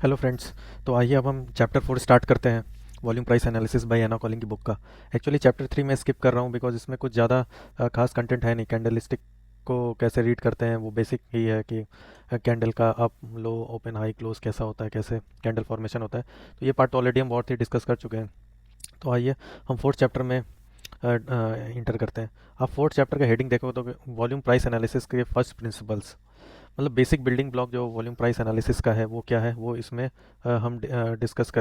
Hello friends. तो आइए अब हम चैप्टर 4 स्टार्ट करते हैं, volume price analysis by Anna Coulling की बुक का। एक्चुअली चैप्टर 3 मैं स्किप कर रहा हूँ बिकॉज इसमें कुछ ज़्यादा खास कंटेंट है नहीं। कैंडलस्टिक को कैसे रीड करते हैं वो बेसिक ही है कि कैंडल का अप लो ओपन हाई क्लोज कैसा होता है, कैसे कैंडल फॉर्मेशन होता है। तो ये पार्ट तो ऑलरेडी हम बहुत ही डिस्कस कर चुके हैं। तो आइए हम फोर्थ चैप्टर में इंटर करते हैं। आप फोर्थ चैप्टर का हेडिंग देखो तो वॉल्यूम प्राइस एनालिसिस के फर्स्ट प्रिंसिपल्स, मतलब बेसिक बिल्डिंग ब्लॉक जो वॉल्यूम प्राइस एनालिसिस का है वो क्या है, वो इसमें हम डिस्कस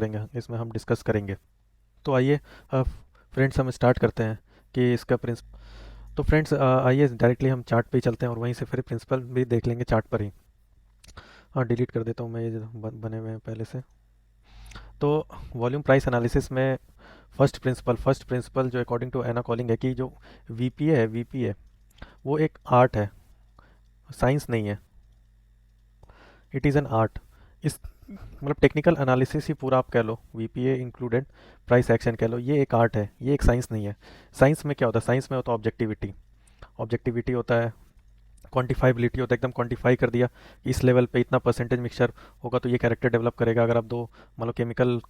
करेंगे। तो आइए फ्रेंड्स हम स्टार्ट करते हैं कि इसका प्रिंस तो फ्रेंड्स आइए डायरेक्टली हम चार्ट पे ही चलते हैं और वहीं से फिर प्रिंसिपल भी देख लेंगे चार्ट पर ही। हाँ, डिलीट कर देता हूँ मैं, ये जो बने हुए हैं पहले से। तो वॉल्यूम प्राइस एनालिसिस में फर्स्ट प्रिंसिपल जो अकॉर्डिंग टू एना कॉलिंग है कि जो वीपीए वो एक आर्ट है, साइंस नहीं है। It is an art. इस मतलब टेक्निकल एनालिसिस ही पूरा आप कह लो, वीपीए इंक्लूडेड प्राइस एक्शन कह लो, ये एक आर्ट है, ये एक साइंस नहीं है। साइंस में क्या होता है? साइंस में होता है ऑब्जेक्टिविटी। ऑब्जेक्टिविटी होता है, क्वांटिफाइबिलिटी होता है, एकदम क्वांटिफाई कर दिया कि इस लेवल पे इतना परसेंटेज मिक्सचर होगा तो ये कैरेक्टर डेवलप करेगा। अगर आप दो मान लो केमिकल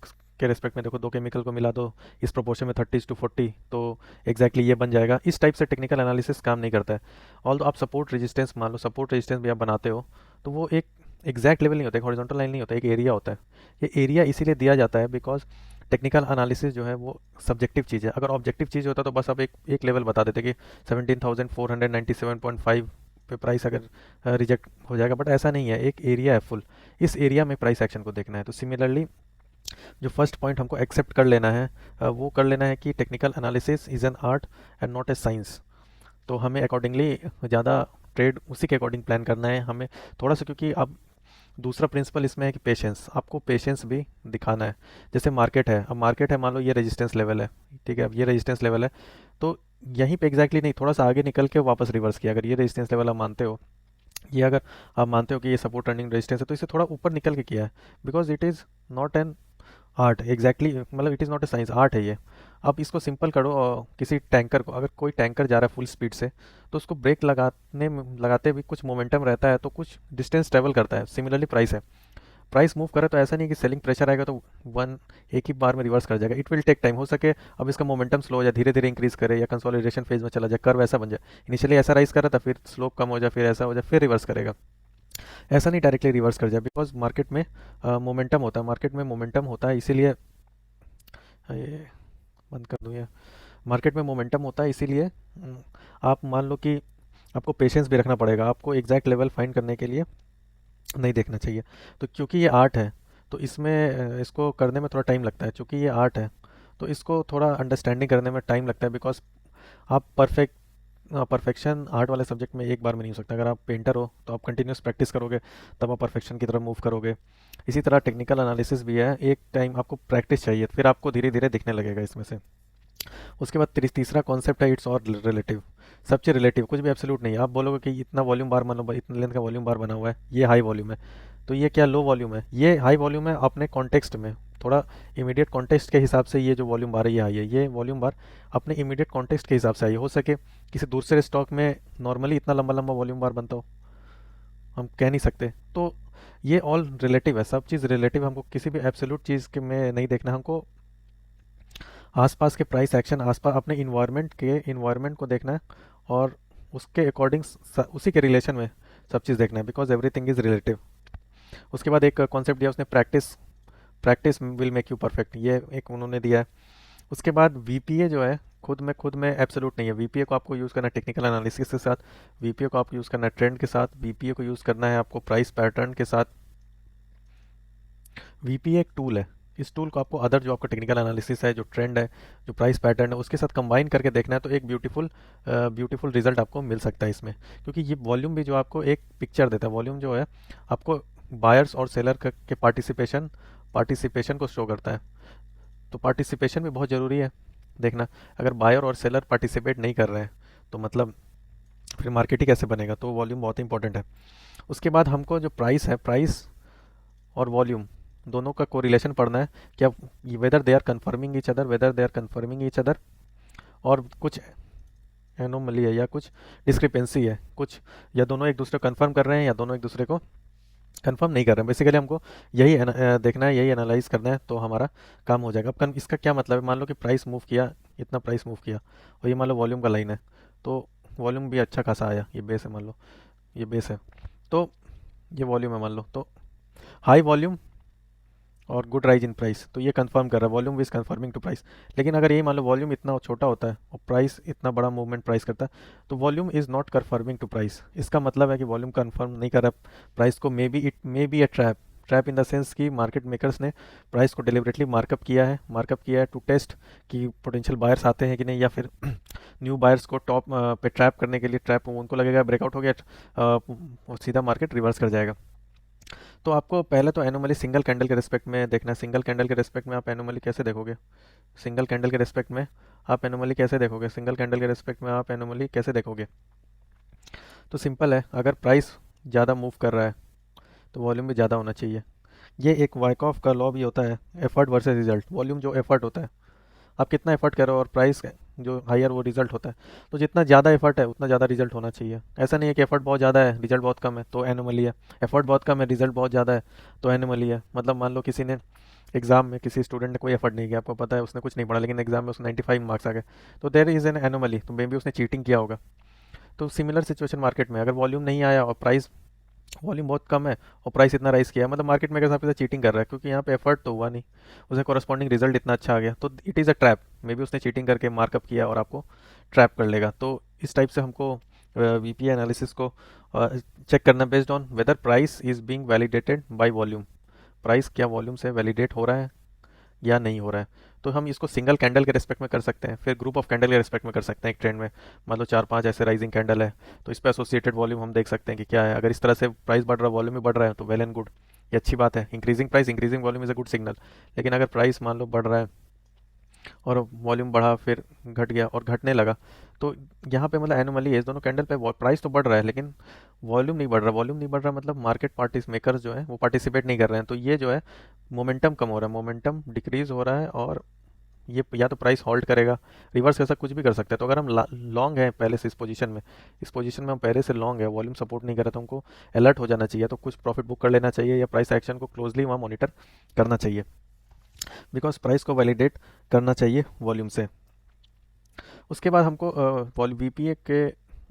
के रेस्पेक्ट में देखो, दो केमिकल को मिला दो इस प्रोपोर्शन में 30:40 तो एग्जैक्टली ये बन जाएगा। इस टाइप से टेक्निकल एनालिसिस काम नहीं करता है। ऑल आप सपोर्ट रेजिस्टेंस मान लो, सपोर्ट रेजिस्टेंस भी आप बनाते हो तो वो एक एग्जैक्ट लेवल नहीं होता, एक हॉरिजॉन्टल लाइन नहीं होता, एक एरिया होता है। ये एरिया इसीलिए दिया जाता है बिकॉज टेक्निकल एनालिसिस जो है वो सब्जेक्टिव चीज़ है। अगर ऑब्जेक्टिव चीज़ होता तो बस आप एक लेवल बता देते कि 17,497.5 पे प्राइस अगर रिजेक्ट हो जाएगा, बट ऐसा नहीं है, एक एरिया है फुल। इस एरिया में प्राइस एक्शन को देखना है। तो सिमिलरली जो फर्स्ट पॉइंट हमको एक्सेप्ट कर लेना है वो कर लेना है कि technical analysis is an art and not a science. तो हमें अकॉर्डिंगली ज़्यादा ट्रेड उसी के अकॉर्डिंग प्लान करना है हमें थोड़ा सा, क्योंकि अब दूसरा प्रिंसिपल इसमें है कि पेशेंस, आपको पेशेंस भी दिखाना है। जैसे मार्केट है, अब मार्केट है, मान लो ये रेजिस्टेंस लेवल है, ठीक है, अब ये रेजिस्टेंस लेवल है तो यहीं पे एग्जैक्टली नहीं, थोड़ा सा आगे निकल के वापस रिवर्स किया। अगर ये रेजिस्टेंस लेवल आप मानते हो, ये अगर आप मानते हो कि ये सपोर्ट रनिंग रेजिस्टेंस है तो इसे थोड़ा ऊपर निकल के किया है। Because it is not an art exactly, मतलब it is not a science, art है ये। अब इसको सिंपल करो, किसी टैंकर को, अगर कोई टैंकर जा रहा है फुल स्पीड से तो उसको ब्रेक लगाते भी कुछ मोमेंटम रहता है तो कुछ डिस्टेंस ट्रेवल करता है। सिमिलरली प्राइस है, प्राइस मूव करे तो ऐसा नहीं कि सेलिंग प्रेशर आएगा तो वन एक ही बार में रिवर्स कर जाएगा। इट विल टेक टाइम, हो सके अब इसका मोमेंटम स्लो हो जाए, धीरे धीरे इंक्रीज करे या कंसोलिडेशन फेज में चला जाए, कर्व ऐसा बन जाए, इनिशियली ऐसा राइज कर रहा था फिर स्लोप कम हो जाए, फिर ऐसा हो जाए, फिर रिवर्स करेगा। ऐसा नहीं डायरेक्टली रिवर्स कर जाए बिकॉज मार्केट में मोमेंटम होता है, मार्केट में मोमेंटम होता है इसीलिए ये बंद कर दूँ ये। मार्केट में मोमेंटम होता है इसीलिए आप मान लो कि आपको पेशेंस भी रखना पड़ेगा, आपको एग्जैक्ट लेवल फाइंड करने के लिए नहीं देखना चाहिए। तो क्योंकि ये आर्ट है तो इसमें इसको करने में थोड़ा टाइम लगता है। क्योंकि ये आर्ट है तो इसको थोड़ा अंडरस्टैंडिंग करने में टाइम लगता है। बिकॉज आप परफेक्शन आर्ट वाले सब्जेक्ट में एक बार में नहीं हो सकता। अगर आप पेंटर हो तो आप कंटिन्यूस प्रैक्टिस करोगे तब आप परफेक्शन की तरफ मूव करोगे। इसी तरह टेक्निकल एनालिसिस भी है, एक टाइम आपको प्रैक्टिस चाहिए फिर आपको धीरे धीरे दिखने लगेगा इसमें से। उसके बाद तीसरा कॉन्सेप्ट है इट्स और रिलेटिव। सब चीज़ रिलेटिव, कुछ भी एब्सोल्यूट नहीं है। आप बोलोगे कि इतना वॉल्यूम बार मान लो, इतने लेंथ का वॉल्यूम बार बना हुआ है, ये हाई वॉल्यूम है तो ये क्या लो वॉल्यूम है? ये हाई वॉल्यूम है अपने कॉन्टेक्स्ट में, थोड़ा इमीडिएट कॉन्टेक्स्ट के हिसाब से ये जो वॉल्यूम बार है ये हाई है। ये वॉल्यूम बार अपने इमीडिएट कॉन्टेक्स्ट के हिसाब से आई, हो सके किसी दूसरे स्टॉक में नॉर्मली इतना लंबा लंबा वॉल्यूम बार बनता हो, हम कह नहीं सकते। तो ये ऑल रिलेटिव है, सब चीज़ रिलेटिव। हमको किसी भी एब्सोल्यूट चीज़ के में नहीं देखना, हमको आसपास के प्राइस एक्शन, आसपास अपने इन्वायरमेंट को देखना है और उसके अकॉर्डिंग उसी के रिलेशन में सब चीज़ देखना है बिकॉज एवरीथिंग इज़ रिलेटिव। उसके बाद एक कॉन्सेप्ट दिया उसने, practice practice will make you perfect, ये एक उन्होंने दिया है। उसके बाद वीपीए जो है खुद में एब्सोल्यूट नहीं है। वीपीए को आपको यूज़ करना है टेक्निकल एनालिसिस के साथ, वीपीए को आपको यूज़ करना है ट्रेंड के साथ, वीपीए को यूज़ करना है आपको प्राइस पैटर्न के साथ। वीपीए एक टूल है, इस टूल को आपको अदर जो आपका टेक्निकल एनालिसिस है, जो ट्रेंड है, जो प्राइस पैटर्न है, उसके साथ कंबाइन करके देखना है तो एक ब्यूटीफुल रिजल्ट आपको मिल सकता है इसमें। क्योंकि ये वॉल्यूम भी जो आपको एक पिक्चर देता है, वॉल्यूम जो है आपको बायर्स और सेलर के पार्टिसिपेशन को शो करता है। तो पार्टिसिपेशन भी बहुत ज़रूरी है देखना। अगर बायर और सेलर पार्टिसिपेट नहीं कर रहे हैं तो मतलब फिर मार्केट ही कैसे बनेगा? तो वॉल्यूम बहुत इंपॉर्टेंट है। उसके बाद हमको जो प्राइस है, प्राइस और वॉल्यूम दोनों का कोरिलेशन पढ़ना है, क्या whether they are confirming each other और कुछ एनोमली है या कुछ डिस्क्रिपेंसी है, कुछ या दोनों एक दूसरे को कन्फर्म कर रहे हैं या दोनों एक दूसरे को कंफर्म नहीं कर रहे हैं। बेसिकली हमको यही देखना है, यही एनालाइज करना है, तो हमारा काम हो जाएगा। अब इसका क्या मतलब है, मान लो कि प्राइस मूव किया, इतना प्राइस मूव किया, और ये मान लो वॉल्यूम का लाइन है, तो वॉल्यूम भी अच्छा खासा आया, ये बेस है मान लो, ये बेस है, तो ये वॉल्यूम है मान लो, तो हाई वॉल्यूम और गुड राइज इन प्राइस, तो ये कंफर्म कर रहा है, volume is confirming to price. लेकिन अगर ये मान लो वॉल्यूम इतना छोटा होता है और प्राइस इतना बड़ा मूवमेंट प्राइस करता है, तो volume is not confirming to price. इसका मतलब है कि वॉल्यूम कंफर्म नहीं कर रहा प्राइस को, may be it may be A trap. Trap in the sense कि मार्केट मेकर्स ने प्राइस को डिलिबरेटली मार्कअप किया है टू टेस्ट कि पोटेंशियल बायर्स आते हैं कि नहीं, या फिर न्यू बायर्स को टॉप पे ट्रैप करने के लिए, ट्रैप उनको लगेगा ब्रेकआउट हो गया, सीधा मार्केट रिवर्स कर जाएगा। तो आपको पहले तो एनोमली सिंगल कैंडल के रिस्पेक्ट में देखना है। सिंगल कैंडल के रिस्पेक्ट में आप एनोमली कैसे देखोगे? सिंगल कैंडल के रिस्पेक्ट में आप एनोमली कैसे देखोगे? सिंगल कैंडल के रिस्पेक्ट में आप एनोमली कैसे देखोगे? तो सिंपल है, अगर प्राइस ज़्यादा मूव कर रहा है तो वॉल्यूम भी ज़्यादा होना चाहिए। ये एक वाइकॉफ का लॉ भी होता है, एफर्ट वर्सेस रिजल्ट। वॉल्यूम जो एफर्ट होता है, आप कितना एफर्ट करो, और प्राइस जो हायर वो रिजल्ट होता है। तो जितना ज़्यादा एफर्ट है उतना ज़्यादा रिजल्ट होना चाहिए। ऐसा नहीं है कि एफर्ट बहुत ज़्यादा है रिजल्ट बहुत कम है तो एनोमली है, एफर्ट बहुत कम है रिजल्ट बहुत ज़्यादा है तो एनोमली है। मतलब मान लो किसी ने एग्जाम में, किसी स्टूडेंट ने कोई एफर्ट नहीं किया, आपको पता है उसने कुछ नहीं पढ़ा, लेकिन एग्जाम में उसने 95 मार्क्स आ गए, तो देयर इज़ एन एनोमली, तो मे बी उसने चीटिंग किया होगा। तो सिमिलर सिचुएशन मार्केट में, अगर वॉल्यूम नहीं आया और प्राइस, वॉल्यूम बहुत कम है और प्राइस इतना राइज किया, मतलब मार्केट मेकर आपके साथ चीटिंग कर रहा है, क्योंकि यहाँ पे एफर्ट तो हुआ नहीं, उसे कॉरस्पॉन्डिंग रिजल्ट इतना अच्छा आ गया, तो it is a trap. May be उसने चीटिंग करके मार्कअप किया और आपको ट्रैप कर लेगा। तो इस टाइप से हमको वीपीए एनालिसिस को चेक करना based on whether price is being validated by volume. Price क्या वॉल्यूम से वैलिडेट हो रहा है या नहीं हो रहा है। तो हम इसको सिंगल कैंडल के रिस्पेक्ट में कर सकते हैं, फिर ग्रुप ऑफ कैंडल के रिस्पेक्ट में कर सकते हैं। एक ट्रेंड में मान लो 4-5 ऐसे राइजिंग कैंडल है, तो इस पर एसोसिएटेड वॉल्यूम हम देख सकते हैं कि क्या है। अगर इस तरह से प्राइस बढ़ रहा है, वॉल्यूम भी बढ़ रहा है, तो वेल एंड गुड, ये अच्छी बात है। Increasing price, increasing volume is a good signal. लेकिन अगर प्राइस मान लो बढ़ रहा है और वॉल्यूम बढ़ा, फिर घट गया और घटने लगा, तो यहाँ पे मतलब एनोमली है। इस दोनों कैंडल पे प्राइस तो बढ़ रहा है लेकिन वॉल्यूम नहीं बढ़ रहा। वॉल्यूम नहीं बढ़ रहा मतलब मार्केट पार्टिस मेकर्स जो है वो पार्टिसिपेट नहीं कर रहे हैं, तो ये जो है मोमेंटम कम हो रहा है, मोमेंटम डिक्रीज हो रहा है, और ये या तो प्राइस होल्ड करेगा, रिवर्स ऐसा कुछ भी कर सकता है। तो अगर हम लॉन्ग हैं पहले से, इस पोजीशन में हम पहले से लॉन्ग है, वॉल्यूम सपोर्ट नहीं कर रहा, तो हमको अलर्ट हो जाना चाहिए, तो कुछ प्रॉफिट बुक कर लेना चाहिए, या प्राइस एक्शन को क्लोजली वहाँ मॉनिटर करना चाहिए, बिकॉज प्राइस को वैलिडेट करना चाहिए वॉल्यूम से। उसके बाद हमको वीपीए के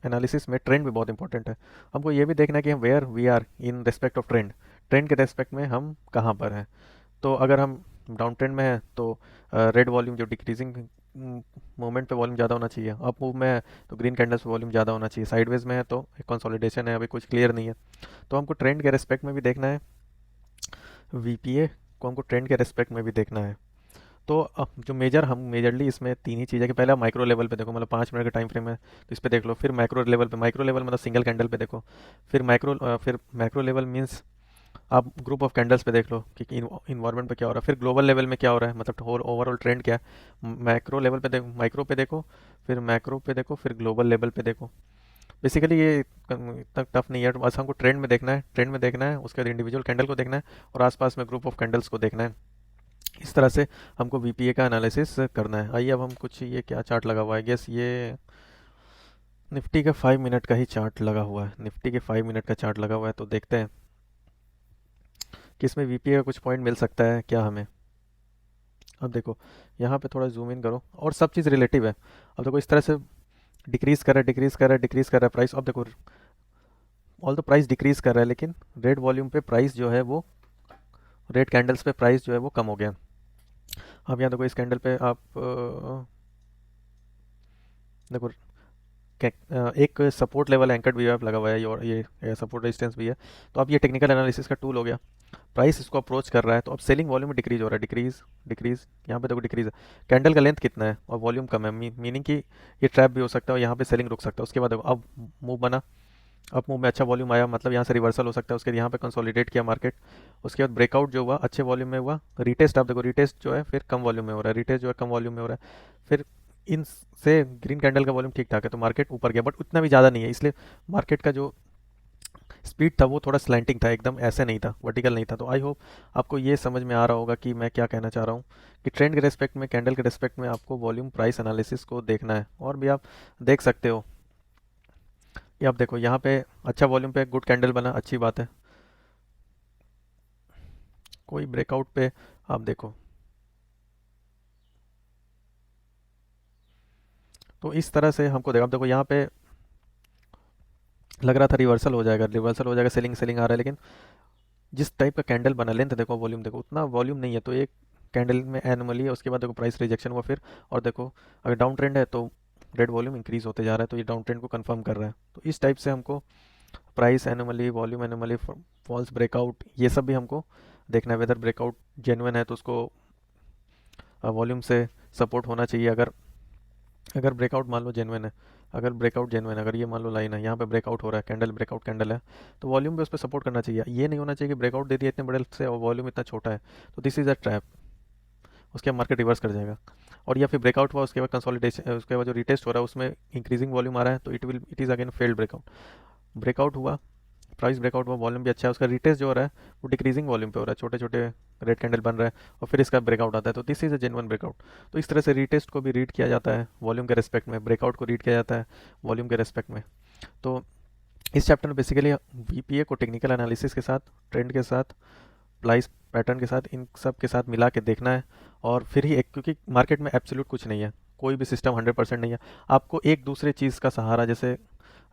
एनालिसिस में ट्रेंड भी बहुत इंपॉर्टेंट है। हमको ये भी देखना है कि हम where we are in respect of trend, trend के रेस्पेक्ट में हम कहाँ पर हैं। तो अगर हम डाउन ट्रेंड में है तो रेड वॉल्यूम जो डिक्रीजिंग मूवमेंट पे वॉल्यूम ज़्यादा होना चाहिए। अप मूव में है तो ग्रीन कैंडल्स पे वॉल्यूम ज़्यादा होना चाहिए। साइडवेज में है तो एक कंसोलिडेशन है, अभी कुछ क्लियर नहीं है, तो हमको ट्रेंड के रेस्पेक्ट में भी देखना है। वीपीए को हमको ट्रेंड के रेस्पेक्ट में भी देखना है। तो जो हम मेजरली इसमें तीन ही चीज़ है कि पहले आप माइक्रो लेवल पे देखो, मतलब 5 मिनट का टाइम फ्रेम है तो इस पे देख लो। फिर माइक्रो लेवल मतलब सिंगल कैंडल पे देखो। फिर मैक्रो लेवल मीन्स आप ग्रुप ऑफ कैंडल्स पे देख लो कि इन्वायरमेंट पे क्या हो रहा है। फिर ग्लोबल लेवल में क्या हो रहा है, मतलब होल ओवरऑल ट्रेंड क्या है। मैक्रो लेवल पे देखो, माइक्रो पे देखो, फिर मैक्रो पे देखो, फिर ग्लोबल लेवल पे देखो। बेसिकली ये इतना टफ नहीं है, बस हमको ट्रेंड में देखना है, उसके बाद इंडिविजुअल कैंडल को देखना है और आसपास में ग्रुप ऑफ कैंडल्स को देखना है। इस तरह से हमको वीपीए का एनालिसिस करना है। आइए अब हम कुछ, ये क्या चार्ट लगा हुआ है, गेस ये निफ्टी का 5 मिनट का ही चार्ट लगा हुआ है। निफ्टी के 5 मिनट का चार्ट लगा हुआ है, तो देखते हैं कि इसमें वीपीए का कुछ पॉइंट मिल सकता है क्या हमें। अब देखो यहाँ पे थोड़ा जूम इन करो, और सब चीज़ रिलेटिव है। अब देखो इस तरह से डिक्रीज कर रहा है प्राइस। अब देखो ऑल द प्राइस डिक्रीज कर रहा है, लेकिन रेड वॉल्यूम पे प्राइस जो है वो, रेड कैंडल्स पे प्राइस जो है वो कम हो गया। अब यहाँ देखो इस कैंडल पे आप देखो एक सपोर्ट लेवल एंकर्ड भी लगा हुआ है, और ये सपोर्ट रेजिस्टेंस भी है। तो अब ये टेक्निकल एनालिसिस का टूल हो गया। प्राइस इसको अप्रोच कर रहा है, तो अब सेलिंग वॉल्यूम में डिक्रीज हो रहा है, डिक्रीज यहाँ पे देखो डिक्रीज है। कैंडल का लेंथ कितना है और वॉल्यूम कम है, मीनिंग कि ये ट्रैप भी हो सकता है और यहाँ पे सेलिंग रुक सकता है। उसके बाद देखो अब मूव बना, अप मूव में अच्छा वॉल्यूम आया, मतलब यहाँ से रिवर्सल हो सकता है। उसके बाद यहाँ पे कंसोलिडेट किया मार्केट, उसके बाद ब्रेकआउट जो हुआ अच्छे वॉल्यूम में हुआ, रिटेस्ट आप देखो, रिटेस्ट जो है फिर कम वॉल्यूम में हो रहा है, रिटेस्ट जो है कम वॉल्यूम में हो रहा है। फिर इन से ग्रीन कैंडल का वॉल्यूम ठीक ठाक है, तो मार्केट ऊपर गया, बट उतना भी ज़्यादा नहीं है, इसलिए मार्केट का जो स्पीड था वो थोड़ा स्लैंटिंग था, एकदम ऐसे नहीं था, वर्टिकल नहीं था। तो आई होप आपको ये समझ में आ रहा होगा कि मैं क्या कहना चाह रहा हूँ, कि ट्रेंड के रेस्पेक्ट में, कैंडल के रेस्पेक्ट में आपको वॉल्यूम प्राइस एनालिसिस को देखना है। और भी आप देख सकते हो, ये आप देखो यहाँ पे अच्छा वॉल्यूम पे गुड कैंडल बना, अच्छी बात है। कोई ब्रेकआउट पे आप देखो, तो इस तरह से हमको देखो, अब देखो यहाँ पे लग रहा था रिवर्सल हो जाएगा, रिवर्सल हो जाएगा, सेलिंग सेलिंग आ रहा है, लेकिन जिस टाइप का कैंडल बना, लेंथ देखो, वॉल्यूम देखो, उतना वॉल्यूम नहीं है। तो एक कैंडल में एनोमली है, उसके बाद देखो प्राइस रिजेक्शन हुआ फिर, और देखो अगर डाउन ट्रेंड है तो रेड वॉल्यूम इंक्रीज होते जा रहा है, तो ये डाउन ट्रेंड को कंफर्म कर रहा है। तो इस टाइप से हमको price anomaly, volume anomaly, false breakout, ये सब भी हमको देखना है। वेदर ब्रेकआउट जेन्युइन है तो उसको वॉल्यूम से सपोर्ट होना चाहिए। अगर अगर ब्रेकआउट मान लो जेन्युइन है, अगर ब्रेकआउट जेन्युइन है, अगर ये मान लो लाइन है, यहाँ पे ब्रेकआउट हो रहा है, कैंडल ब्रेकआउट कैंडल है, तो वॉल्यूम पे उस पर सपोर्ट करना चाहिए। ये नहीं होना चाहिए कि ब्रेकआउट दे दिया इतने बड़े से और वॉल्यूम इतना छोटा है, तो दिस इज़ अ ट्रैप, उसके बाद मार्केट रिवर्स कर जाएगा। और या फिर ब्रेकआउट हुआ, उसके बाद कंसोलिडेशन, उसके बाद जो रिटेस्ट हो रहा है उसमें इंक्रीजिंग वॉल्यूम आ रहा है, तो it is again failed breakout. Breakout हुआ, प्राइस ब्रेकआउट हुआ, वॉल्यूम भी अच्छा है, उसका रिटेस्ट जो हो रहा है वो डिक्रीजिंग वॉल्यूम पे हो रहा है, छोटे छोटे रेड कैंडल बन रहा है, और फिर इसका ब्रेकआउट आता है, तो this is a genuine breakout. तो इस तरह से रिटेस्ट को भी रीड किया जाता है वॉल्यूम के रेस्पेक्ट में, ब्रेकआउट को रीड किया जाता है वॉल्यूम के रेस्पेक्ट में। तो इस चैप्टर में बेसिकली वीपीए को टेक्निकल एनालिसिस के साथ, ट्रेंड के साथ, प्राइस पैटर्न के साथ, इन सब के साथ मिला के देखना है। और फिर ही एक, क्योंकि मार्केट में एब्सोल्यूट कुछ नहीं है, कोई भी सिस्टम 100% नहीं है। आपको एक दूसरे चीज़ का सहारा, जैसे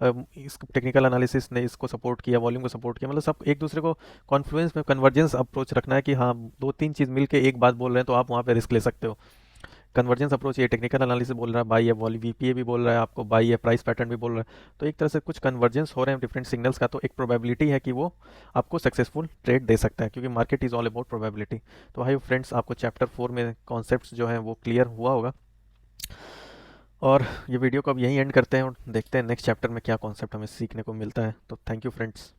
इस टेक्निकल एनालिसिस ने इसको सपोर्ट किया, वॉल्यूम को सपोर्ट किया, मतलब सब एक दूसरे को कॉन्फ्लुएंस में, कन्वर्जेंस अप्रोच रखना है कि हाँ, दो तीन चीज़ मिलके एक बात बोल रहे हैं तो आप वहाँ पे रिस्क ले सकते हो। कन्वर्जेंस अप्रोच, ये टेक्निकल एनालिसिस बोल रहा है बाई है, वॉल्यूम वीपीए भी बोल रहा है आपको बाई है, प्राइस पैटर्न भी बोल रहा है, तो एक तरह से कुछ कन्वर्जेंस हो रहे हैं डिफरेंट सिग्नल्स का, तो एक प्रोबेबिलिटी है कि वो आपको सक्सेसफुल ट्रेड दे सकता है, क्योंकि market is all about probability. तो हाई फ्रेंड्स, आपको चैप्टर 4 में कॉन्सेप्ट्स जो हैं वो क्लियर हुआ होगा, और ये वीडियो को अब यहीं एंड करते हैं और देखते हैं नेक्स्ट चैप्टर में क्या कॉन्सेप्ट हमें सीखने को मिलता है। तो थैंक यू फ्रेंड्स।